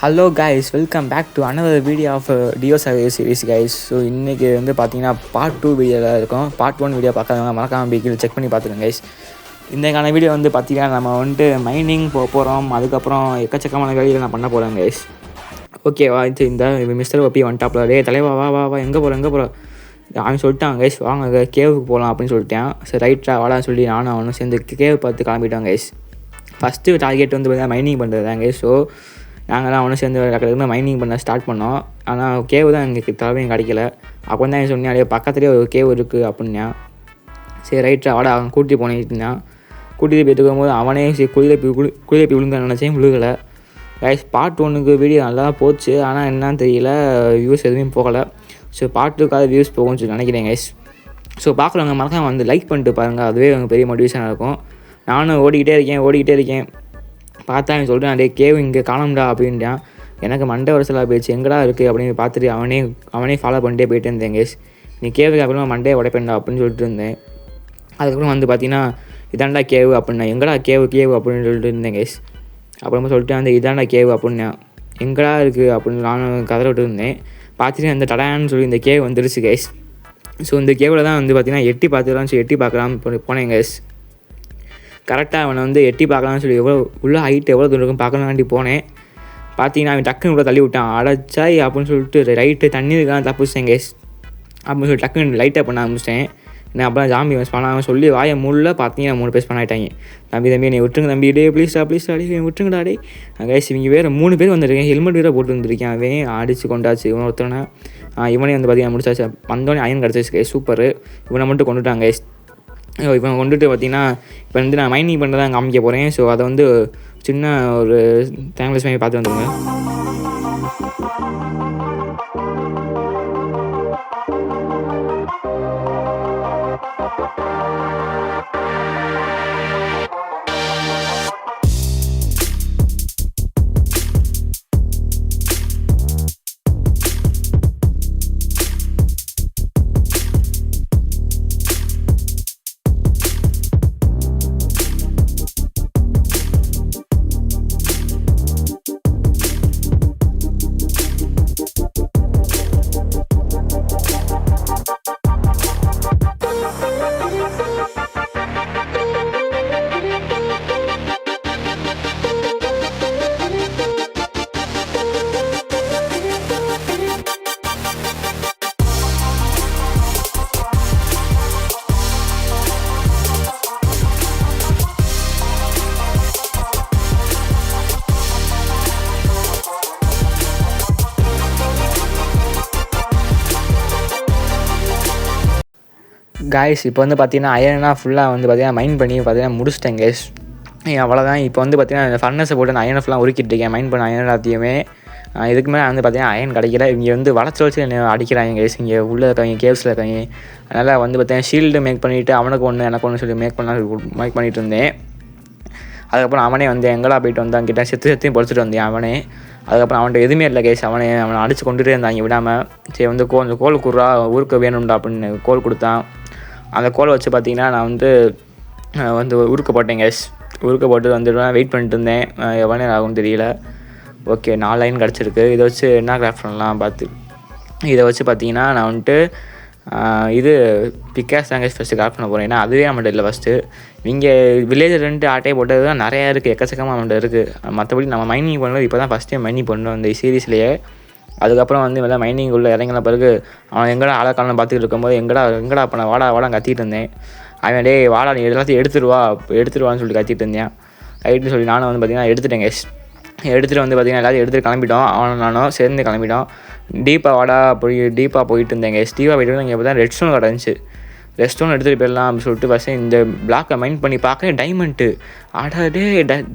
Hello guys, welcome back to another video of டியோ survey series guys. So இன்றைக்கி வந்து பார்த்தீங்கன்னா பார்ட் 2 வீடியோவில் இருக்கும். பார்ட் 1 வீடியோ பார்க்காதவங்க மறக்காமல் போய் செக் பண்ணி பார்த்துருங்க கைஸ். இன்றைக்கான வீடியோ வந்து பார்த்தீங்கன்னா நம்ம வந்துட்டு மைனிங் போகிறோம். அதுக்கப்புறம் எக்கச்சக்கமான வேலையில் நான் பண்ண போகிறேன் கைஸ். ஓகேவா? இந்த மிஸ்டர் ஓபி வந்துட்டாப்ல. டே தலைவா, வா வா வா, எங்கே போகிறோம் அவன் சொல்லிட்டான் கைஸ். வாங்க கேவுக்கு போகலாம் அப்படின்னு சொல்லிட்டேன். சரி ரைட்டா வாடான்னு சொல்லி நானும் அவனும் சேர்ந்து கேவ் பார்த்து கிளம்பிட்டோம் கைஸ். ஃபஸ்ட்டு டார்கெட் வந்து பார்த்தீங்கன்னா மைனிங் பண்ணுறது தான் கைஸ். ஸோ நாங்கள் தான் அவனும் சேர்ந்து கடற்கரை மைனிங் பண்ண ஸ்டார்ட் பண்ணோம். ஆனால் கேவு தான் எங்களுக்கு தலைமையும் கிடைக்கல. அப்போ தான் என் சொன்னேன், அப்படியே பக்கத்துலேயே ஒரு கேவ் இருக்குது அப்படின்னா. சரி ரைட்டா வாடா, அவன் கூட்டிகிட்டு போனிட்டு இருந்தான். கூட்டிகிட்டு போயிட்டு இருக்கும்போது அவனே சரி குளிரை விழுங்க நினச்சேன், விழுகலை கைஸ். பார்ட் 1க்கு வீடியோ நல்லா போச்சு. ஆனால் என்னன்னு தெரியல, வியூஸ் எதுவுமே போகலை. ஸோ பார்ட் 2க்காக வியூஸ் போகும்னு சொல்லி நினைக்கிறேன் கைஸ். ஸோ பார்க்குறவங்க மறக்காம வந்து லைக் பண்ணிட்டு பாருங்கள், அதுவே எனக்கு பெரிய மோட்டிவேஷனாக இருக்கும். நானும் ஓடிக்கிட்டே இருக்கேன். பார்த்தா அவன் சொல்கிறான், டே கேவ் இங்கே காணோம்டா அப்படின்ட்டான். எனக்கு மண்டை வருஷலாக போயிடுச்சு, எங்கடா இருக்குது அப்படின்னு பார்த்துட்டு அவனே ஃபாலோ பண்ணிட்டே போயிட்டு இருந்தேன் கேஸ். நீ கேவுக்கு அப்புறமா மண்டையை உடைப்பேன்டா அப்படின்னு சொல்லிட்டு இருந்தேன். அதுக்கப்புறம் வந்து பார்த்தீங்கன்னா இதாண்டா கேவு அப்படின்னா, எங்கடா கேவு அப்படின்னு சொல்லிட்டு இருந்தேன் கேஸ். அப்புறமா சொல்லிட்டு அந்த இதாண்டா கேவு அப்படின்னா, எங்கடா இருக்குது அப்படின்னு நானும் கதற விட்டு இருந்தேன். பார்த்துட்டு அந்த தடான்னு சொல்லி இந்த கேவ் வந்துருச்சு கேஸ். ஸோ இந்த கேவில் தான் வந்து பார்த்தீங்கன்னா எட்டி பார்க்கலாம்னு போனேன் கேஸ். கரெக்டாக அவனை வந்து எட்டி பார்க்கலாம்னு சொல்லி உள்ள ஹைட் எவ்வளோ தூரம் இருக்கும் பார்க்கலாண்டி போனேன். பார்த்தீங்கன்னா அவன் டக்குன்னு கூட தள்ளி விட்டான். அடைச்சாய் அப்படின்னு சொல்லிட்டு ரைட்டு தண்ணி இருக்கான் தப்பிச்சிட்டேன் கேஸ் அப்படின்னு சொல்லி டக்குன்னு லைட்டாக பண்ண ஆரம்பிச்சிட்டேன். நான் அப்போ ஜாம்பி பண்ணாமல் சொல்லி வாயை முள்ள பார்த்தீங்கன்னா 3 பேர் பண்ணாயிட்டாங்க. தம்பி நீ விட்டுருங்க தம்பி, டே ப்ளீஸ்டா அடி விட்டுருங்கடா டே கேஸ். இவங்க வேறு 3 பேர் வந்துருக்கேன், ஹெல்மெட் வேறு போட்டு வந்துருக்கேன். அவன் அடித்து கொண்டாச்சு. இவன் ஒருத்தனை இவனே வந்து பார்த்தீங்கன்னா முடிச்சாச்சு. வந்தோடனே அயன் கிடச்சிச்சு கேஸ், சூப்பர். இவனை மட்டும் கொண்டுட்டாங்க கேஸ். இப்போ கொண்டுட்டு பார்த்திங்கன்னா இப்போ வந்து நான் மைனிங் பண்ணுறதான் காமிக்க போகிறேன். ஸோ அதை வந்து சின்ன ஒரு டைம்லெஸ் மாதிரி பார்த்து வந்துடுங்க. கைஸ் இப்போ வந்து பார்த்தீங்கன்னா அயனா ஃபுல்லாக வந்து பார்த்தீங்கன்னா மைன் பண்ணி பார்த்தீங்கன்னா முடிச்சிட்டேன் கைஸ். அவ்வளோதான். இப்போ வந்து பார்த்தீங்கன்னா அந்த ஃபர்னஸை போட்டு நான் அயனை ஃபுல்லாக உருக்கிட்டு இருக்கேன், மைன் பண்ண அயன் எல்லாத்தையுமே. இதுக்கு மேலே வந்து பார்த்தீங்கன்னா அயன் கிடைக்கல. இங்கே வந்து வளர்ச்சி என்ன அடிக்கிறாங்க கைஸ். இங்கே உள்ளே இருக்காங்க, கேவ்ஸில் இருக்காங்க. அதனால் வந்து பார்த்தீங்கன்னா ஷீல்டு மேக் பண்ணிவிட்டு அவனுக்கு ஒன்று எனக்கு ஒன்று சொல்லி மேக் பண்ணிகிட்டு இருந்தேன். அதுக்கப்புறம் அவனே வந்து எங்கடா போயிட்டு வந்தான் கிட்ட செத்தையும் பொறுத்துட்டு வந்தேன் அவனே. அதுக்கப்புறம் அவன்கிட்ட எதுவுமே இல்லை கைஸ். அவனை அடித்து கொண்டுட்டே இருந்தாங்க விடாமல். சரி வந்து கோல் குர்ரா ஊருக்கு வேணும்டா அப்படின்னு கோல் கொடுத்தான். அந்த கோலை வச்சு பார்த்தீங்கன்னா நான் வந்து உருக்க போட்டேன் கேஸ். உருக்க போட்டு வந்துடுவேன். வெயிட் பண்ணிட்டு இருந்தேன், எவ்வளோ நேரம் ஆகும்னு தெரியல. ஓகே 4 லைன் கிடச்சிருக்கு. இதை வச்சு என்ன கிராஃப்ட் பண்ணலாம் பார்த்து. இதை வச்சு பார்த்தீங்கன்னா நான் வந்துட்டு இது பிக்காஸ் தான் கேஸ் ஃபஸ்ட்டு கிராஃப்ட் பண்ண போகிறேன். ஏன்னா அதுவே நம்மகிட்ட இல்லை ஃபஸ்ட்டு. இங்கே வில்லேஜில் 2 ஆட்டையை போட்டது தான் நிறையா இருக்குது, எக்கச்சக்கமாக நம்மகிட்ட இருக்குது. மற்றபடி நம்ம மைனிங் பண்ணுறது இப்போ தான் ஃபஸ்ட் டைம் மைனிங் பண்ணோம் இந்த சீரீஸ்லேயே. அதுக்கப்புறம் வந்து எல்லாம் மைனிங் உள்ள இறங்கின பிறகு அவன் எங்கடா ஆளக்காலம் பார்த்துட்டு இருக்கும்போது எங்கடா அப்போ நான் வாடா கத்திட்டு இருந்தேன். அவன் டே வாடா நீ எல்லாத்தையும் எடுத்துருவான்னு சொல்லி கத்திட்டு இருந்தேன். ரைட்டுன்னு சொல்லி நானும் வந்து பார்த்தீங்கன்னா எடுத்துட்டேன் கேஸ். எடுத்துகிட்டு வந்து பார்த்தீங்கன்னா எல்லாத்தையும் எடுத்துகிட்டு கிளம்பிட்டோம். நானும் சேர்ந்து கிளம்பிட்டோம். டீப்பாக போயிட்டு இருந்தேன் கேஸ். போயிட்டு இங்கே பார்த்தா ரெட் ஸ்டோன் கிடந்துச்சு. ரெட் ஸ்டோன் எடுத்துகிட்டு போயிடலாம் அப்படின்னு சொல்லிட்டு ஃபஸ்ட்டு இந்த பிளாக்கை மைண்ட் பண்ணி பார்க்குறேன். டைமண்ட்டு ஆடாடே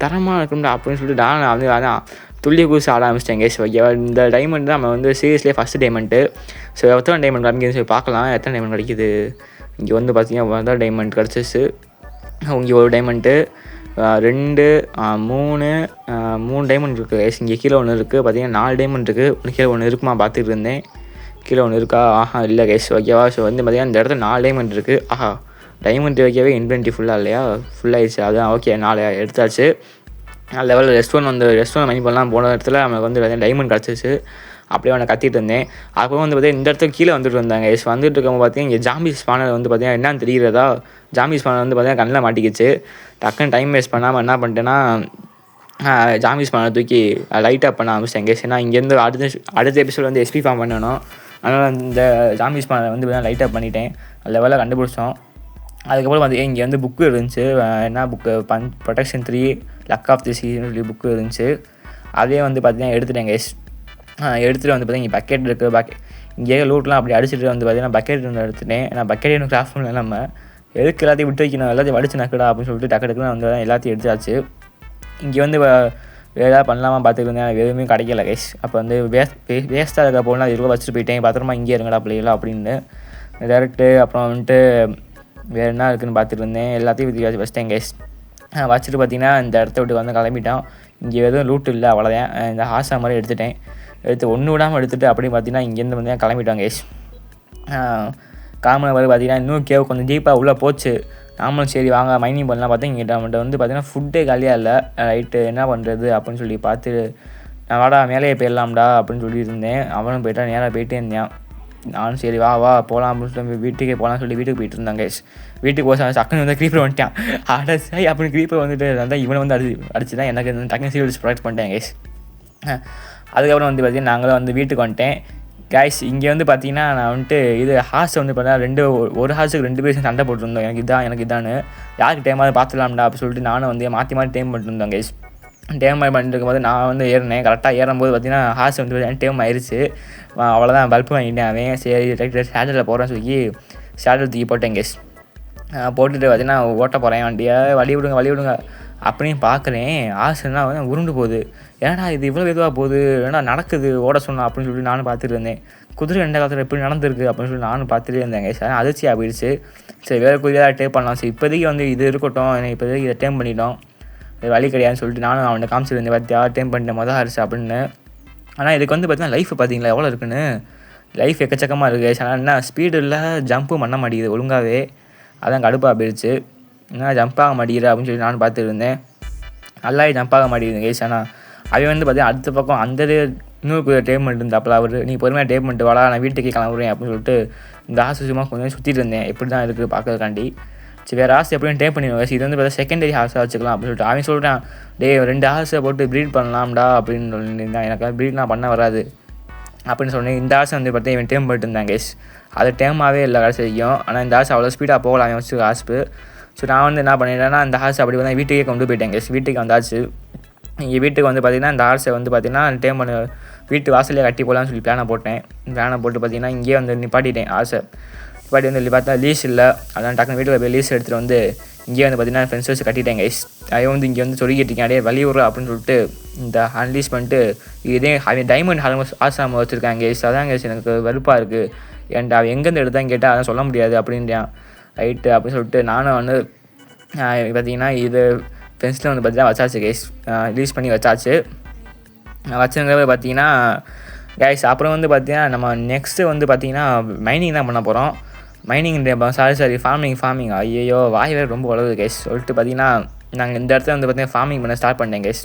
தரமாக இருக்கும்டா அப்படின்னு சொல்லிட்டு நான் வந்து அதான் துள்ளி குதிச்சு ஆட ஆரம்பிச்சிட்டேன் கேஸ். ஓகேவா? இந்த டைமண்ட் தான் நம்ம வந்து சீரியஸ்லேயே ஃபஸ்ட்டு டைமண்ட்டு. ஸோ எத்தனை டைமண்ட் கிடைக்குதுன்னு சொல்லி பார்க்கலாம். எத்தனை டைமண்ட் கிடைக்குது இங்கே வந்து பார்த்தீங்கன்னா டைமண்ட் கிடச்சிச்சு. இங்கே ஒரு டைமண்ட்டு 2 3 டைமண்ட் இருக்குது கேஸ். இங்கே கீழே ஒன்று இருக்குது பார்த்தீங்கன்னா 4 டைமண்ட் இருக்குது. ஒன்று கீழே ஒன்று இருக்குமா பார்த்துட்டு இருந்தேன். கீழே ஒன்று இருக்கா? இல்லை கேஸ். ஓகேவா? ஸோ வந்து பார்த்தீங்கன்னா இந்த இடத்துல 4 டைமண்ட் இருக்குது. டைமண்ட் வைக்கவே இன்வென்ட்ரி ஃபுல்லாக இல்லையா, ஃபுல்லாகிடுச்சு. அதுதான் ஓகே 4 எடுத்தாச்சு. லெவலில் ரெஸ்ட் ஒன் மைன் பண்ணலாம் போன இடத்துல நமக்கு வந்து பார்த்தீங்கன்னா டைமண்ட் கிடச்சிச்சு. அப்படியே அவனை கத்திட்டு இருந்தேன். அதுக்கப்புறம் வந்து பார்த்தீங்கன்னா இந்த இடத்துக்கு கீழே வந்துட்டு இருந்தாங்க. வந்துட்டு இருக்கும்போது பார்த்தீங்கன்னா இங்கே ஜாம்பி ஸ்பானர் வந்து பார்த்தீங்கன்னா என்னன்னு தெரிகிறதா, ஜாம்பி ஸ்பானர் வந்து பார்த்தீங்கன்னா கண்ணில் மாட்டிக்கிச்சு. டக்குன்னு டைம் வேஸ்ட் பண்ணாமல் என்ன பண்ணிட்டேன்னா ஜாம்பி ஸ்பானர் தூக்கி லைட் அப் பண்ண ஆரம்பிச்சிட்டேன் கேஸ். ஏன்னா இங்கேருந்து அடுத்த எபிசோட் வந்து எஸ்பி ஃபார்ம் பண்ணணும். அதனால் இந்த ஜாம்பி ஸ்பானர் வந்து லைட் அப் பண்ணிட்டேன். லெவலில் கண்டுபிடிச்சோம். அதுக்கப்புறம் வந்து இங்கே வந்து புக்கு இருந்துச்சு. என்ன book, protection 3 luck of the season சொல்லி புக்கு இருந்துச்சு. அதே வந்து பார்த்தீங்கன்னா எடுத்துட்டேன் கேஸ். எடுத்துகிட்டு வந்து பார்த்தீங்கன்னா இங்கே பக்கெட் இருக்குது. இங்கே லூட்லாம் அப்படி அடிச்சுட்டு வந்து பார்த்தீங்கன்னா பக்கெட் வந்து எடுத்துட்டேன். நான் பக்கெட் எனக்கு கிராஃப்ட் பண்ணல. நம்ம எதுக்கு எல்லாத்தையும் விட்டு வைக்கணும், எல்லாத்தையும் வடிச்சு நக்கடா அப்படின்னு சொல்லிட்டு டக்குன்னு வந்து எல்லாத்தையும் எடுத்தாச்சு. இங்கே வந்து ஏதாவது பண்ணலாமா பார்த்துக்கிட்டு எதுவுமே கிடைக்கல கைஸ். அப்போ வந்து வேஸ்ட்டாக இருக்க போனால் அது இருக்க வச்சுட்டு போயிட்டேன். பத்திரமா இங்கே இருங்கடா பிள்ளைகளா அப்படின்னு டேரெக்டு. அப்புறம் வந்துட்டு வேறு என்ன இருக்குதுன்னு பார்த்துட்டு இருந்தேன். எல்லாத்தையும் வச்சிட்டேன் கைஸ். வச்சுட்டு பார்த்தீங்கன்னா இந்த இடத்த விட்டு வந்து கிளம்பிட்டோம். இங்கே எதுவும் லூட்டு இல்லை, அவ்வளோதான். இந்த ஹாசா மாதிரி எடுத்து ஒன்று விடாமல் எடுத்துகிட்டு அப்படியே பார்த்தீங்கன்னா இங்கேருந்து வந்து கிளம்பிட்டோம் கைஸ். காமன் வந்து பார்த்தீங்கன்னா இன்னும் கேவ் கொஞ்சம் டீப்பாக உள்ளே போச்சு. நாமளும் சரி வாங்க மைனிங் பண்ணலாம் பார்த்தா இங்கே நம்மகிட்ட வந்து பார்த்தீங்கன்னா ஃபுட்டே காலியாக இல்லை. ரைட்டு என்ன பண்ணுறது அப்படின்னு சொல்லி பார்த்து நான் வாடா மேலேயே போயிடலாம்டா அப்படின்னு சொல்லியிருந்தேன். அவனும் போய்ட்டா, நேராக போயிட்டே இருந்தேன். நானும் சரி வா போகலாம் அப்படின்னு சொல்லி வீட்டுக்கே போகலான்னு சொல்லி வீட்டுக்கு போயிட்டு இருந்தாங்க கைஸ். வீட்டுக்கு போக டக்குன்னு வந்து க்ரீப்பர் வந்துட்டான். சாய் அப்படின்னு க்ரீப்பர் வந்துட்டு இருந்தால் இவனை வந்து அடிச்சு தான் எனக்கு டக்குன்னு சீரியஸ் ப்ரொடெக்ட் பண்ணிட்டேன் கைஸ். அதுக்கப்புறம் வந்து பார்த்தீங்கன்னா நாங்களும் வந்து வீட்டுக்கு வந்துட்டேன் கைஸ். இங்கே வந்து பார்த்தீங்கன்னா நான் வந்துட்டு இது ஹார்ஸ் வந்து பார்த்தீங்கன்னா ஒரு ஹார்ஸுக்கு 2 பேரும் சண்டை போட்டுருந்தோம். எனக்கு இதான்னு யாருக்கு டைமாவது பார்த்துலாம்டா அப்படின்னு சொல்லிட்டு நானும் வந்து மாற்றி டேம் பண்ணிட்டுருந்தோம் கைஸ். டேம் பண்ணிட்டு இருக்கும்போது நான் வந்து ஏறினேன். கரெக்டாக ஏறும்போது பார்த்தீங்கன்னா ஹார்ஸ் வந்து டேம் ஆயிடுச்சு. அவ்வளோதான் பல்ப் வாங்கிட்டேன். அவன் சரி சேட்டலில் போகிறேன்னு சொல்லி சேட்டல் தூக்கி போட்டேன் கைஸ். போட்டுட்டு பார்த்தீங்கன்னா ஓட்ட போகிறேன் வண்டியை. வழி விடுங்க அப்படின்னு பார்க்குறேன். ஆசைன்னா வந்து உருண்டு போகுது. ஏன்னா இது இவ்வளோ இதுவாக போகுது, ஏன்னா நடக்குது ஓட சொன்னா அப்படின்னு சொல்லி நானும் பார்த்துட்டு இருந்தேன். குதிரை எந்த காலத்தில் எப்படி நடந்திருக்கு அப்படின்னு சொல்லி நானும் பார்த்துட்டே இருந்தேங்க. சார் அதிர்ச்சியாக போயிடுச்சு. சரி வேறு குதிரையாக டேப் பண்ணலாம். சரி இப்போதைக்கு வந்து இது இருக்கட்டும், இப்போதைக்கு இதை டேம் பண்ணிட்டோம், இது வழி கிடையாதுன்னு சொல்லிட்டு நானும் அவனை காமிச்சிருந்தேன். பார்த்தியா டேம் பண்ணிட்டேன் மொதல் ஹார்ஸ் அப்படின்னு. ஆனால் இதுக்கு வந்து பார்த்தீங்கன்னா லைஃப் பார்த்தீங்களா எவ்வளோ இருக்குன்னு. லைஃப் எக்கச்சக்கமாக இருக்குது. ஆனால் என்ன ஸ்பீடு இல்லை, ஜம்ப்பும் பண்ண மாட்டேங்குது ஒழுங்காகவே. அதான் கடுப்பாக போயிடுச்சு. என்ன ஜம்ப் ஆக மாட்டேங்கிற அப்படின்னு சொல்லி நானும் பார்த்துட்டு இருந்தேன். நல்லாவே ஜம்ப் ஆக மாட்டேங்குது கேஸ். ஆனால் அவன் வந்து பார்த்தீங்கன்னா அடுத்த பக்கம் அந்த இன்னொரு டேம் பண்ணிட்டு இருந்தாப்பில் அவர், நீ பொறுமையாக டேம் பண்ணிட்டு வாடா, நான் வீட்டுக்கே கிளம்புறேன் அப்படின்னு சொல்லிட்டு இந்த ஆசை சும்மா கொஞ்சம் சுற்றிட்டு இருந்தேன். எப்படி தான் இருக்குது பார்க்கறதுக்காண்டி. சரி வேறு ஆசை எப்படியும் டேப் பண்ணிடுவாங்க. இது வந்து பார்த்தா செகண்டரி ஹார்ஸாக வச்சுக்கலாம் அப்படின்னு சொல்லிட்டு அவன் சொல்கிறான். 2 ஹார்ஸை போட்டு ப்ரீட் பண்ணலாம்டா அப்படின்னு சொல்லியிருந்தான். எனக்கு ப்ரீட்லாம் பண்ண வராது அப்படின்னு சொன்னேன். இந்த ஆசை வந்து பார்த்தா இவன் டேம் பண்ணிட்டு இருந்தான் கேஸ். அது டேமாகவே இல்லை கடைசி வரைக்கும். ஆனால் இந்த ஆசை அவ்வளோ ஸ்பீடாக போகலாம் அவன் வச்சு ஹாஸ்பு. ஸோ நான் வந்து என்ன பண்ணிட்டேன்னா இந்த ஹார்ஸ் அப்படி வந்து வீட்டுக்கே கொண்டு போயிட்டேன் கேஸ். வீட்டுக்கு வந்தாச்சு. இங்கே வீட்டுக்கு வந்து பார்த்திங்கன்னா இந்த ஹார்ஸை வந்து பார்த்திங்கன்னா டேம் பண்ண வீட்டு வாசலே கட்டி போகலான்னு சொல்லி பிளானை போட்டு பார்த்திங்கன்னா இங்கேயே வந்து நிப்பாட்டிட்டேன். ஆசை நிப்பாட்டி வந்து பார்த்தா லீஸ் இல்லை. அதான் டக்குனு வீட்டுக்கு போய் லீஸ் எடுத்துகிட்டு வந்து இங்கேயே வந்து பார்த்திங்கன்னா ஃப்ரெண்ட்ஸ் வச்சு கட்டிட்டேன் கைஸ். அவன் வந்து இங்கே வந்து சொல்லிக்கிட்டு இருக்கேன், அப்படியே வெளியூர் அப்படின்னு சொல்லிட்டு இந்த அன்லீஸ் பண்ணிட்டு இதே அவன் டைமண்ட் ஆசாம வச்சுருக்காங்க கைஸ். அதான் கைஸ் எனக்கு வெறுப்பாக இருக்குது. ஏன்டா அவன் எங்கேருந்து எடுத்தான்னு கேட்டால் அதான் சொல்ல முடியாது அப்படின்றான். ரைட்டு அப்படின்னு சொல்லிட்டு நானும் வந்து பார்த்திங்கன்னா இது ஃப்ரெண்ட்ஸில் வந்து பார்த்திங்கன்னா வச்சாச்சு கைஸ். ரிலீஸ் பண்ணி வச்சாச்சு. வச்சுங்கிறத பார்த்திங்கன்னா கைஸ் அப்புறம் வந்து பார்த்திங்கன்னா நம்ம நெக்ஸ்ட்டு வந்து பார்த்திங்கன்னா மைனிங் தான் பண்ண போகிறோம். மைனிங் சாரி ஃபார்மிங் ஐயோ வாய் வேறு ரொம்ப வளருது கைஸ். சொல்லிட்டு பார்த்திங்கன்னா நாங்கள் இந்த இடத்துல வந்து பார்த்திங்கன்னா ஃபார்மிங் பண்ண ஸ்டார்ட் பண்ணேன் கைஸ்.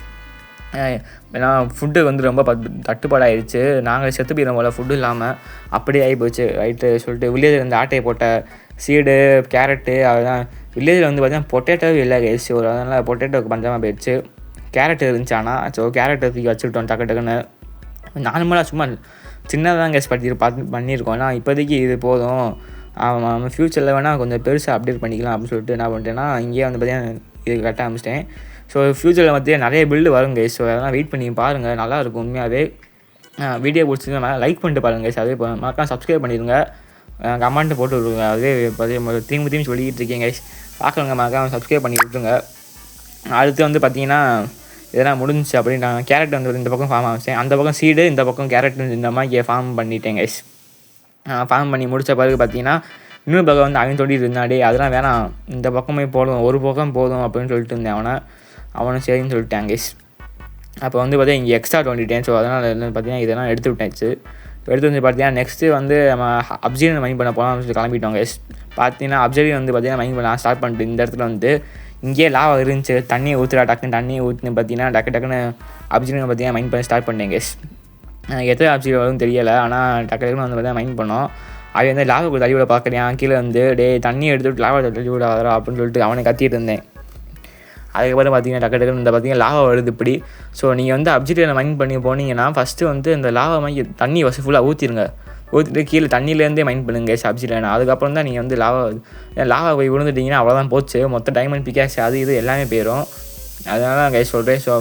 ஏன்னா ஃபுட்டு வந்து ரொம்ப தட்டுப்பாடாகிடுச்சு. நாங்கள் செத்து போயிடும் போல் ஃபுட்டு இல்லாமல் அப்படியே ஆகி போச்சு. ரைட்டு சொல்லிட்டு வில்லேஜில் இருந்து ஆட்டையை போட்ட சீடு கேரட்டு அதுதான். வில்லேஜில் வந்து பார்த்திங்கன்னா பொட்டேட்டோவே இல்லை கைஸ். ஒரு அதனால் பொட்டேட்டோக்கு பஞ்சமாக போயிடுச்சு. கேரட் இருந்துச்சு. ஆனால் ஸோ கேரட்டை தூக்கி வச்சுக்கிட்டோம் டக்குன்னு. நார்மலாக சும்மா சின்னதாக கேஸ் பண்ணியிருக்கோம். ஏன்னா இப்போதைக்கு இது போதும், நம்ம ஃப்யூச்சரில் வேணால் கொஞ்சம் பெருசாக அப்டேட் பண்ணிக்கலாம் அப்படின்னு சொல்லிட்டு என்ன பண்ணிட்டேன்னா இங்கேயே வந்து பார்த்திங்கன்னா இது கட்ட ஆரம்பிச்சிட்டேன். ஸோ ஃப்யூச்சரில் பார்த்திங்கன்னா நிறைய பில்டு வரும் கைஸ். ஸோ அதெல்லாம் வெயிட் பண்ணி பாருங்கள், நல்லாயிருக்கும் உண்மையாகவே. வீடியோ பிடிச்சிருந்தா லைக் பண்ணிட்டு பாருங்கள் கைஸ். அதே மறக்காம சப்ஸ்கிரைப் பண்ணிடுங்க, கமெண்ட்டு போட்டு விட்ருங்க. அதே திரும்பி சொல்லிக்கிட்டு இருக்கேன் கைஸ். பார்க்குறவங்க மறக்காம சப்ஸ்கிரைப் பண்ணி விட்ருங்க. அடுத்து வந்து பார்த்திங்கன்னா இதெல்லாம் முடிஞ்சிச்சு அப்படின்னு நான் கேரட் வந்து இந்த பக்கம் ஃபார்ம் ஆரம்பிச்சேன். அந்த பக்கம் சீடு, இந்த பக்கம் கேரட் இந்த மாதிரி ஃபார்ம் பண்ணிட்டேன் கைஸ். ஃபார்ம் பண்ணி முடித்த பிறகு பார்த்திங்கன்னா இன்னொரு பக்கம் வந்து அவன் தொட்டிட்டு இருந்தாடே அதெல்லாம் வேணாம், இந்த பக்கமே போதும், ஒரு பக்கம் போதும் அப்படின்னு சொல்லிட்டு இருந்தேன். அவனும் சரின்னு சொல்லிட்டான் கைஸ். அப்போ வந்து பார்த்தீங்கன்னா இங்கே எக்ஸ்ட்ரா 20 ஸோ அதனால் பார்த்திங்கன்னா இதெல்லாம் எடுத்து விட்டாச்சு. எடுத்து வந்து பார்த்தீங்கன்னா நெக்ஸ்ட்டு வந்து நம்ம அப்சைடியன் மைன் பண்ண போகலாம் சொல்லி கிளம்பிட்டோம் கைஸ். பார்த்தீங்கன்னா அப்சைடியன் வந்து பார்த்திங்கன்னா மைன் பண்ண ஸ்டார்ட் பண்ணிட்டு இந்த இடத்துல வந்து இங்கேயே லாவா இருந்துச்சு, தண்ணியை ஊற்றுறா டக்குன்னு தண்ணியை ஊற்றுன்னு பார்த்தீங்கன்னா டக்குன்னு அப்ஜினை பார்த்தீங்கன்னா மைண்ட் பண்ண ஸ்டார்ட் பண்ணேன் கேஸ். எத்தனை அப்ஜின் வரும்னு தெரியலை, ஆனால் டக்குன்னு வந்து பார்த்தீங்கன்னா மைண்ட் பண்ணோம். அவன் வந்து லாவாவுக்கு தள்ளி விட பார்க்குறேன், கீழே வந்து தண்ணியை எடுத்துவிட்டு லாவா தள்ளி விட வரா அப்படின்னு சொல்லிட்டு அவனை கத்திட்டு இருந்தேன். அதுக்கப்புறம் பார்த்தீங்கன்னா டக்குன்னு இந்த பார்த்தீங்கன்னா லாவா வருது இப்படி. ஸோ நீங்கள் வந்து அப்ஜிட்டை மைண்ட் பண்ணி போனீங்கன்னா ஃபஸ்ட்டு வந்து இந்த லாவா மாதிரி தண்ணி ஃபுல்லாக ஊற்றிடுங்க. ஊற்றிட்டு கீழே தண்ணியிலேருந்தே மைண்ட் பண்ணுங்க அப்ஜிட்டை. அதுக்கப்புறம் தான் நீங்கள் வந்து லாவா போய் விழுந்துட்டிங்கன்னா அவ்வளோதான் போச்சு, மொத்தம் டைமண்ட் பிகாஸ் அது இது எல்லாமே போயிடும். அதனால தான் கைஸ் சொல்கிறேன். ஸோ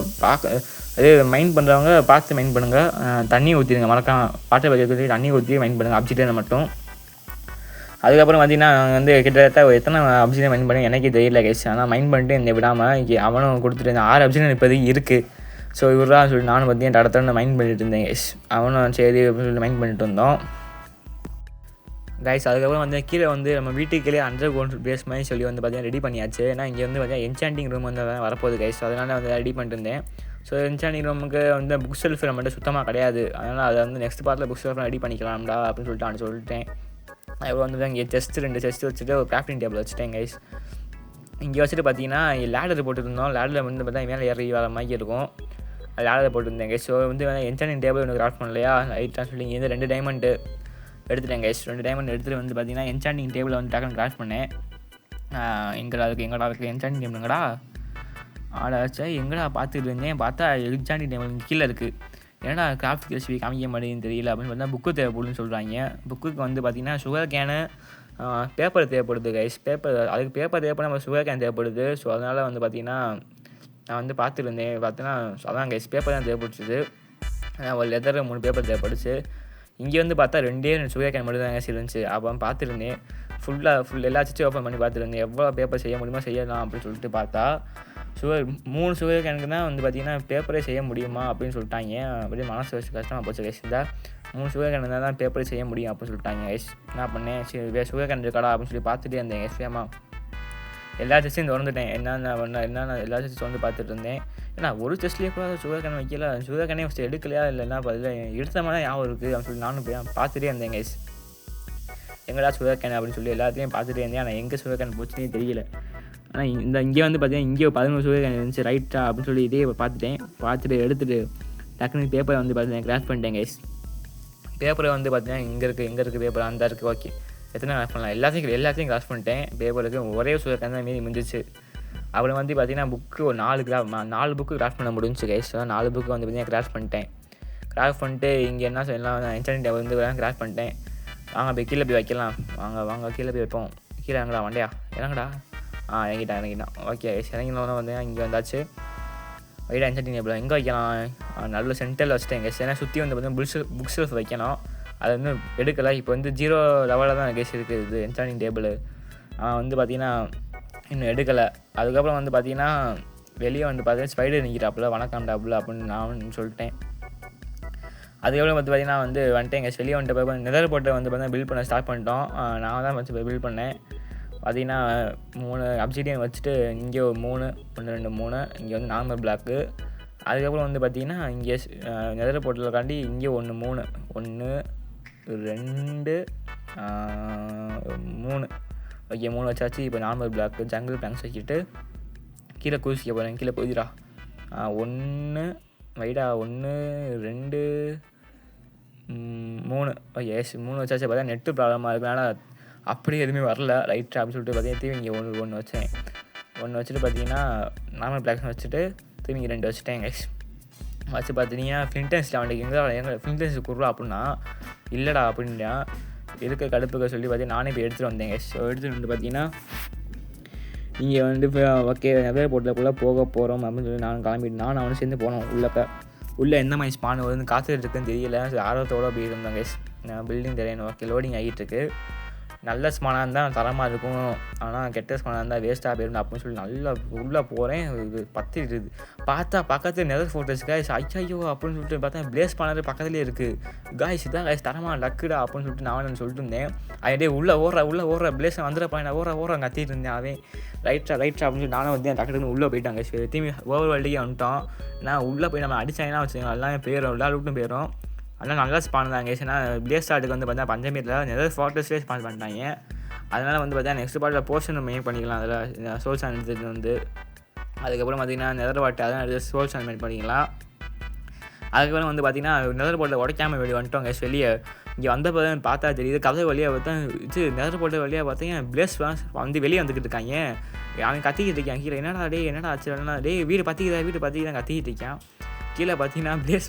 அது மைண்ட் பண்ணுறவங்க பார்த்து மைண்ட் பண்ணுங்கள். தண்ணி ஊற்றிடுங்க, மறக்காம பாட்டை பற்றி தண்ணி ஊற்றி மைண்ட் பண்ணுங்கள் அப்ஜிட்டை மட்டும். அதுக்கப்புறம் பார்த்தீங்கன்னா வந்து கிட்டத்தட்ட எத்தனை அப்ஜினை மைண்ட் பண்ணி எனக்கே தெரியல கைஸ். ஆனால் மைண்ட் பண்ணிட்டு என்னை விடாமல் அவனும் கொடுத்துட்டு 6 அப்ஜினை இப்போதைக்கு இருக்குது. ஸோ இவராக சொல்லி நானும் பார்த்தீங்கன்னா தடத்தோட மைண்ட் பண்ணிட்டு இருந்தேன் கைஸ். அவனும் சரி அப்படின்னு சொல்லி மைண்ட் பண்ணிட்டு இருந்தோம் கைஸ். அதுக்கப்புறம் வந்து கீழே வந்து நம்ம வீட்டுக்குள்ளே அண்டர் கிரவுண்ட் பேஸ் மாதிரி சொல்லி வந்து பார்த்தீங்கன்னா ரெடி பண்ணியாச்சு. ஏன்னா இங்கே வந்து பார்த்தீங்கன்னா என்சாண்டிங் ரூம் வந்து வரப்போகுது கைஸ். அதனால் வந்து ரெடி பண்ணிட்டு இருந்தேன். ஸோ என்சாண்டிங் ரூமுக்கு வந்து புக் ஷெல்ஃப் நம்மகிட்ட சுத்தமாக கிடையாது. அதனால் அதை வந்து நெக்ஸ்ட் பார்ட்டில் புக் ஷெல்ஃப் ரெடி பண்ணிக்கலாம்டா அப்படின்னு சொல்லிட்டு நான் சொல்லிட்டேன். இப்போ வந்து இங்கே ரெண்டு செஸ்ட் வச்சுட்டு ஒரு கிராஃப்டிங் டேபிள் வச்சுட்டேன் கைஸ். இங்கே வச்சுட்டு பார்த்தீங்கன்னா லேடர் போட்டுருந்தோம். லேடரில் வந்து பார்த்தா மேலே ஏறி வர மாதிரி இருக்கும், லேடர் போட்டுருந்தேன் கைஸ். ஸோ வந்து என்சாண்டிங் டேபிள் எனக்கு கிராஃப்ட் பண்ணலையா ரைட்டாக சொல்லி இங்கே வந்து 2 டைமண்ட் எடுத்துட்டேன் கைஸ். 2 டைமண்ட் எடுத்துகிட்டு வந்து பார்த்தீங்கன்னா என்சாண்டிங் டேபிளை வந்து டக்குன்னு கிராஃப்ட் பண்ணேன். எங்கடா இருக்குது என்சாண்டிங் டேபிள் எங்கடா ஆடாச்சா எங்கடா பார்த்துட்டு இருந்தேன், பார்த்தா என்சாண்டிங் டேபிள் இங்கே கீழே இருக்குது. ஏன்னா கிராஃப்ட் ரெசிபி காமிக்க மாட்டேங்குன்னு தெரியல அப்படின்னு பார்த்தா புக்கு தேவைப்படுன்னு சொல்கிறாங்க. புக்குக்கு வந்து பார்த்திங்கன்னா சுகர் கேனு பேப்பர் தேவைப்படுது கைஸ். அதுக்கு பேப்பர் தேவைப்பட நம்ம சுகர் கேன் தேவைப்படுது. ஸோ அதனால் வந்து பார்த்திங்கன்னா நான் வந்து பார்த்துருந்தேன். பார்த்தீங்கன்னா அதான் கைஸ் பேப்பர் தான் தேவைப்படுச்சு. ஒரு லெதர் 3 பேப்பர் தேவைப்படுச்சு. இங்கே வந்து பார்த்தா 2 சுகர் கேன் மட்டும் தான் கைஸ் இருந்துச்சு. அப்போ பார்த்துருந்தேன் எல்லா சுவிட்சும் ஓப்பன் பண்ணி பார்த்துருந்தேன் எவ்வளோ பேப்பர் செய்ய முடியுமோ செய்யலாம் அப்படின்னு சொல்லிட்டு பார்த்தா 3 சுகர் கேனுக்கு தான் வந்து பார்த்திங்கன்னா பேப்பரே செய்ய முடியுமா அப்படின்னு சொல்லிட்டாங்க. அப்படியே மனசு வச்சு கஷ்டமாக போச்சு கைஸ். இந்த 3 சுகர் கேன் இருந்தால் தான் பேப்பரே செய்ய முடியும் அப்படின்னு சொல்லிட்டாங்க கைஸ். என்ன பண்ணேன், சரி சுகர் கேன் இருக்காடா அப்படின்னு சொல்லி பார்த்துட்டே இருந்தேன் கைஸ். எல்லா செஸ்ட்டையும் திறந்துட்டேன், என்னென்ன எல்லா செஸ்ட்டும் வந்து பார்த்துட்டு இருந்தேன். ஏன்னா ஒரு செஸ்ட்லேயே கூட சுகர் கேன் வைக்கல, சுகர் கேனே ஃபஸ்ட்டு எடுக்கலையா இல்லைன்னா பதில் எடுத்த மாதிரி தான் ஞாபகம் இருக்குது அப்படின்னு சொல்லி நானும் போய் பார்த்துட்டே இருந்தேன் கைஸ். எங்கடா சுகர் கேன் அப்படின்னு சொல்லி எல்லாத்தையும் பார்த்துட்டே இருந்தேன். ஆனால் எங்கே சுகர் கேன் போச்சுன்னே தெரியல. ஆனால் இங்கே வந்து பார்த்தீங்கன்னா இங்கே 11 சுகர் கேன் இருந்துச்சு ரைட்டா அப்படின்னு சொல்லி இதே பார்த்துட்டு எடுத்துகிட்டு டக்குனு பேப்பரை வந்து பார்த்தீங்கன்னா கிராஃப்ட் பண்ணிட்டேன் கைஸ். பேப்பரை வந்து பார்த்தீங்கன்னா எங்கே இருக்குது பேப்பர் அந்த இருக்குது. ஓகே எத்தனை கிராஃப்ட் பண்ணலாம், எல்லாத்தையும் கிராஃப்ட் பண்ணிட்டேன். பேப்பருக்கு ஒரே சுகர் கேன் தான் மீறி முடிஞ்சிச்சு. அப்புறம் வந்து பார்த்தீங்கன்னா புக்கு ஒரு 4 புக்கு கிராஃப்ட் பண்ண முடிஞ்சிச்சு கைஸ். 4 புக்கு வந்து பார்த்தீங்கன்னா கிராஃப்ட் பண்ணிட்டு இங்கே என்ன சொல்லலாம் என்சாண்டிங் டேபிள் வந்து கிராஃப்ட் பண்ணிட்டேன். வாங்க போய் கீழே போய் வைக்கலாம், வாங்க கீழே போய் வைப்போம். கீழே இறங்கடா வண்டியா இறங்கடா. இறங்கிட்டான். ஓகே இறங்கினோன்னா வந்து இங்கே வந்தாச்சு. வைடா என்சாண்டிங் டேபிள் எங்கே வைக்கலாம், நல்ல சென்டரில் வச்சுட்டேன் கைஸ். ஏன்னா சுற்றி வந்து பார்த்தீங்கன்னா புக் ஷெல்ஃப் வைக்கணும், அது வந்து எடுக்கலை. இப்போ வந்து 0 லெவலில் தான் கைஸ் இருக்குது இது என்சாண்டிங் டேபிள். வந்து பார்த்திங்கன்னா இன்னும் எடுக்கலை. அதுக்கப்புறம் வந்து பார்த்திங்கன்னா வெளியே வந்து பார்த்தீங்கன்னா ஸ்பைடர் நிற்கிறாப்புல வணக்கம் டாப்புல அப்படின்னு நான் சொல்லிட்டேன். அதுக்கப்புறம் வந்து பார்த்திங்கன்னா வந்துட்டேன் கைஸ். வெளியே வந்துட்டு நெதர் போட்டை வந்து பார்த்தீங்கன்னா பில்ட் பண்ண ஸ்டார்ட் பண்ணிட்டோம். நான் தான் வச்சு பில்ட் பண்ணேன். பார்த்திங்கன்னா 3 அப்சிடியன் வச்சுட்டு இங்கே ஒரு 3 1 2 3 இங்கே வந்து நார்மல் பிளாக்கு. அதுக்கப்புறம் வந்து பார்த்திங்கன்னா இங்கே நெதர் போட்டதுக்காண்டி இங்கே 1 3 1 2 3 ஓகே 3 வச்சாச்சு. இப்போ நார்மல் பிளாக்கு ஜங்கிள் பிளாங்க்ஸ் வச்சுட்டு கீழே குதிக்க போகிறேன். கீழே குதிரா 1 வைடா 1 2 3 ஓகே 3 வச்சாச்சு. பார்த்தா நெட்டு ப்ராப்ளமாக இருக்கனால அப்படியே எதுவுமே வரல ரைட் அப்படின்னு சொல்லிட்டு பார்த்தீங்கன்னா திரும்பி இங்கே ஒன்று வச்சேன். 1 வச்சுட்டு பார்த்தீங்கன்னா நார்மல் பிளாக்ஸ் வச்சுட்டு திரும்பி இங்கே 2 வச்சுட்டேன் கைஸ். வச்சு பார்த்தீங்கன்னா ஃபின்டன்ஸ் எங்கள் ஃபின்டன்ஸ் குடுறா அப்படின்னா இல்லைடா அப்படின்னா இருக்க கடுப்புக்க சொல்லி பார்த்தீங்கன்னா நானே இப்போ எடுத்துகிட்டு வந்தேன் கைஸ். ஸோ எடுத்துகிட்டு வந்து பார்த்தீங்கன்னா இங்கே வந்து ஓகே நிறைய போட்டில் போக போகிறோம் அப்படின்னு சொல்லி நான் அவனு சேர்ந்து போனோம். உள்ளே எந்த மாதிரி ஸ்பான் வருதுன்னு காத்துட்டு இருக்குன்னு தெரியல. ஆர்வத்தோடு அப்படி இருந்தேன் கைஸ். பில்டிங் தெரியணும். ஓகே லோடிங் ஆகிட்டுருக்கு. நல்ல ஸ்பானாக இருந்தால் தரமாக இருக்கும், ஆனால் கெட்ட ஸ்பானாக இருந்தால் வேஸ்ட்டாக போயிடும் அப்படின்னு சொல்லி நல்லா உள்ளே போகிறேன். இது பற்றிடுது. பார்த்தா பக்கத்தில் நெதர் ஃபோர்ட்ரஸ் கைஸ். ஐயோ அப்படின்னு சொல்லிட்டு பார்த்தா பிளேஸ் ஸ்பானர் பக்கத்துலேயே இருக்குது. காய்ஸ் இதான் கைஸ் தரமாக லக்குடா அப்படின்னு சொல்லிட்டு நான் சொல்லிட்டு இருந்தேன். அதே உள்ளே ஓடுற பிளேஸை வந்துடுறப்பா நான் ஓடுற கத்திட்டு இருந்தேன். அவன் ரைட்டா அப்படின்னு சொல்லி நானும் வந்து டக்குன்னு உள்ளே போயிட்டாங்க. சரி திரும்பி ஓவர் வேல்டுக்கே வந்துட்டோம். நான் உள்ளே போய் நம்ம அடித்தாங்கன்னா வச்சுக்கோங்க எல்லாமே போயிடும், எல்லா ரூட்டும் போயிடும். அதனால் நல்லா ஸ்பான் தாங்க. ஏன்னா பிளேஸ் ஸ்டார்ட்டுக்கு வந்து பார்த்தா பஞ்சமீரில் நெதர் ஃபோர்ட்ரஸ்லேயே ஸ்பான் பண்ணிட்டாங்க. அதனால் வந்து பார்த்தீங்கன்னா நெக்ஸ்ட் பார்ட்டில் போர்ஷன் மெயின் பண்ணிக்கலாம். அதில் சோல்ஸ் எடுத்துகிட்டு வந்து அதுக்கப்புறம் பார்த்திங்கன்னா நெதர் பாட்டு அதான் எடுத்து சோல்ஸ் மெயின் பண்ணிக்கலாம். அதுக்கப்புறம் வந்து பார்த்திங்கன்னா நெதர் போர்ட்டை உடைக்காமல் வெளியே வந்துட்டோங்க. வெளியே இங்கே வந்தப்போ தான் பார்த்தா தெரியுது, கதை வழியாக பார்த்தா இது நெதர் போர்ட்டை வழியாக பார்த்தீங்கன்னா பிளேஸ் வந்து வெளியே வந்துக்கிட்டு இருக்காங்க. அவன் கத்திக்கிட்டு இருக்கான் கீழே. என்னடா ஆச்சு வீடு பற்றிக்கிதான் கத்திக்கிட்டு இருக்கான். கீழே பார்த்தீங்கன்னா பிளேஸ்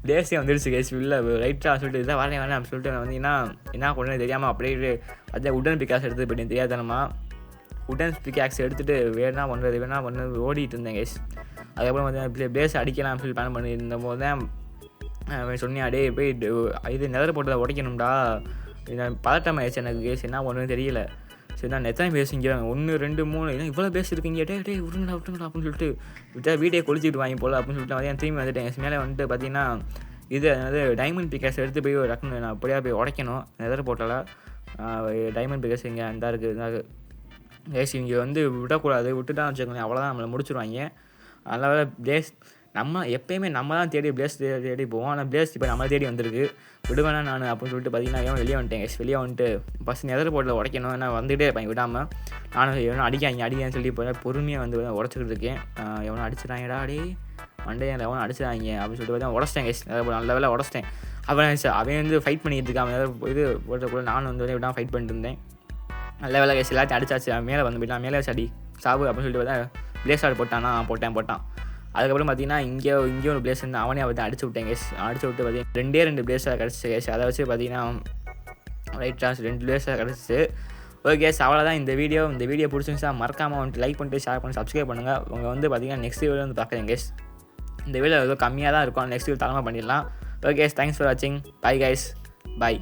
பிளேஸே வந்துடுச்சு கேஸ். இல்லை ரைட்டாக சொல்லிட்டு இதான் வரேன் அப்படின்னு சொல்லிட்டு வந்தீங்கன்னா என்ன பண்ணு தெரியாமல் அப்படியே பார்த்தா உடன் பிக்காஸ் எடுத்து போயிட்டேன் தெரியாதனமா. உடன் பிக்காக்ஸ் எடுத்துகிட்டு வேணா பண்ணுறது ஓடிட்டு இருந்தேன் கேஸ். அதுக்கப்புறம் வந்து பிளேஸ் அடிக்கலாம் சொல்லி பிளான் பண்ணியிருந்த போது தான் சொன்னேன் அடே போய் இது நெதர் போட்டதை உடைக்கணும்டா. பதட்டம் ஆயிடுச்சு எனக்கு கேஸ். என்ன பண்ணுன்னு தெரியல. சரி நான் எத்தனை பேசுங்க 1 2 3 இல்லை இவ்வளோ பேசியிருக்கீங்க டே விட்டுங்களா அப்படின்னு சொல்லிட்டு விட்டா வீட்டே கொளிச்சிட்டு வாங்கி போல அப்படின்னு சொல்லிட்டு மதியம் திரும்பி வந்துட்டேன். மேலே வந்துட்டு பார்த்தீங்கன்னா இது அதாவது டைமண்ட் பிக்காஸ் எடுத்து போய் ஒரு டக்குன்னு நான் அப்படியே போய் உடைக்கணும். நெதர் போட்டால் டைமண்ட் பிக்காஸ் இங்கே அந்த இருக்குது கேஸ். இங்கே வந்து விடக்கூடாது, விட்டுட்டான்னு வச்சுக்கோங்க அவ்வளோதான் நம்மளை முடிச்சுருவாங்க. அதனால் பிளேஸ் நம்ம எப்போயுமே நம்ம தான் பிளேஸ் தேடி போவோம். ஆனால் பிளேஸ் இப்போ நம்ம தேடி வந்திருக்கு. விடுவேனா நான் அப்படின்னு சொல்லிட்டு பார்த்தீங்கன்னா வெளியே வந்துட்டேன் கேஸ். வெளியே வந்துட்டு ஃபஸ்ட் நெதர் போர்ட்டில் உடைக்கணும். நான் வந்துகிட்டே இருப்பேன் விடாமல். நானும் எவனோ அடிக்கான்னு சொல்லி பொறுமையாக வந்து உடச்சிக்கிட்டு இருக்கேன். எவனோ அடிச்சிடாங்கடா அடி மண்டையை எவனோ அடிச்சிடாங்க அப்படின்னு சொல்லிட்டு பார்த்தா உடச்சிட்டேன் கேஸ். நல்ல வேலை உடச்சிட்டேன். அவன் வந்து ஃபைட் பண்ணிட்டு இருக்கான். இது போட்டக்குள்ள நானும் வந்து விடாமல் ஃபைட் பண்ணிட்டு இருந்தேன். நல்ல வேலை கேஸ் எல்லாத்தையும் அடிச்சாச்சு. மேலே வந்து போயிட்டான். மேலே வச்சு அடி சாவு அப்படின்னு சொல்லிட்டு பார்த்தா பிளேஸ் ஆர்டு போட்டான். அதுக்கப்புறம் பார்த்தீங்கன்னா இங்கே ஒரு பிளேஸ் வந்து அவனே வந்து அடிச்சு விட்டேன் கேஸ். அடிச்சு விட்டு பார்த்தீங்கன்னா 2 பிளேஸாக கிடச்சிச்சு கேஸ். அதை வச்சு பார்த்தீங்கன்னா ரைட் 2 பிளேஸாக கிடச்சிச்சு. ஓகே கேஸ், அவ்வளோதான் இந்த வீடியோ பிடிச்சிருந்துச்சா மறக்காமல் வந்துட்டு லைக் பண்ணிட்டு ஷேர் பண்ணி சப்ஸ்கிரைப் பண்ணுங்கள். உங்கள் வந்து பார்த்தீங்கன்னா நெக்ஸ்ட் வீடியோ வந்து பார்க்குறேன் கேஸ். இந்த வீடியோ ஏதோ கம்மியாக தான் இருக்கும். நெக்ஸ்ட் வீடியோ தலைமை பண்ணிடலாம். ஓகே கேஸ், தேங்க்ஸ் ஃபார் வாட்சிங். Bye guys, by.